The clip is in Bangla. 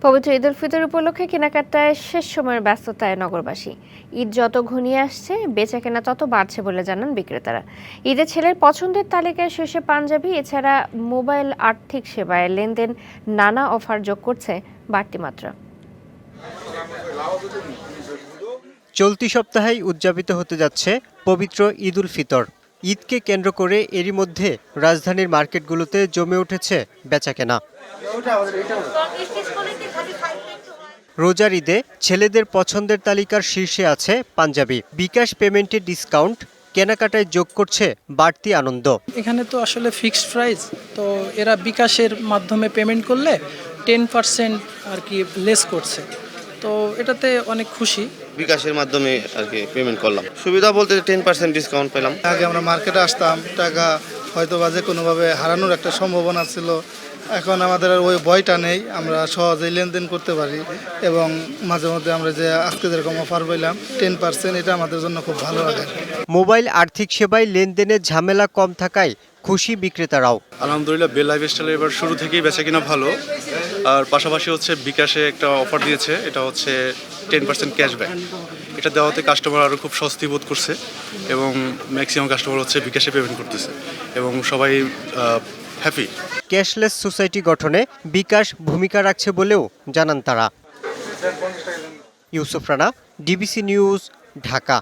পবিত্র ঈদ উল ফিতর উপলক্ষে কেনাকাটায় শেষ সময়ের ব্যস্ততায় নগরবাসী। ঈদ যত ঘনিয়ে আসছে বেচাকেনা তত বাড়ছে বলে জানান বিক্রেতারা। ঈদে ছেলের পছন্দের তালিকায় শীর্ষে পাঞ্জাবি, এছাড়া মোবাইল, আর্থিক সেবায় লেনদেন নানা অফার যোগ করছে বাড়তি মাত্রা। চলতি সপ্তাহেই উদযাপিত হতে যাচ্ছে পবিত্র ঈদ উল ফিতর। ঈদকে কেন্দ্র করে এরই মধ্যে রাজধানীর মার্কেটগুলোতে জমে উঠেছে বেচাকেনা। রোজার ঈদে ছেলেদের পছন্দের তালিকার শীর্ষে আছে পাঞ্জাবি। বিকাশ পেমেন্টের ডিসকাউন্ট কেনাকাটায় যোগ করছে বাড়তি আনন্দ। এখানে তো আসলে ফিক্সড প্রাইস, তো এরা বিকাশের মাধ্যমে পেমেন্ট করলে 10% আর কি লেস করছে, তো এটাতে অনেক খুশি। বিকাশের মাধ্যমে আর কি পেমেন্ট করলাম, সুবিধা বলতে 10% ডিসকাউন্ট পেলাম। আগে আমরা মার্কেটে আসতাম, টাকা হয়তো বাজে কোনোভাবে হারানোর একটা সম্ভাবনা ছিল, এখন আমাদের আর ওই ভয়টা নেই, আমরা সহজেই লেনদেন করতে পারি। এবং মাঝে মধ্যে আমরা যে আজকে যেরকম অফার পেলাম 10%, এটা আমাদের জন্য খুব ভালো লাগে। মোবাইল, আর্থিক সেবায় লেনদেনের ঝামেলা কম থাকায় খুশি বিক্রেতারাও। আলহামদুলিল্লাহ, বেল লাইফস্টাইল এবার শুরু থেকেই বেচাকেনা ভালো। আর পাশাপাশি হচ্ছে বিকাশে একটা অফার দিয়েছে, এটা হচ্ছে 10% ক্যাশব্যাক। এটা দেওয়াতে কাস্টমার আরও খুব স্বস্তি বোধ করছে এবং ম্যাক্সিমাম কাস্টমার হচ্ছে বিকাশে পেমেন্ট করতেছে এবং সবাই হ্যাপি। ক্যাশলেস সোসাইটি গঠনে বিকাশ ভূমিকা রাখছে বলেও জানান তারা। Yusuf Rana, DBC news, Dhaka.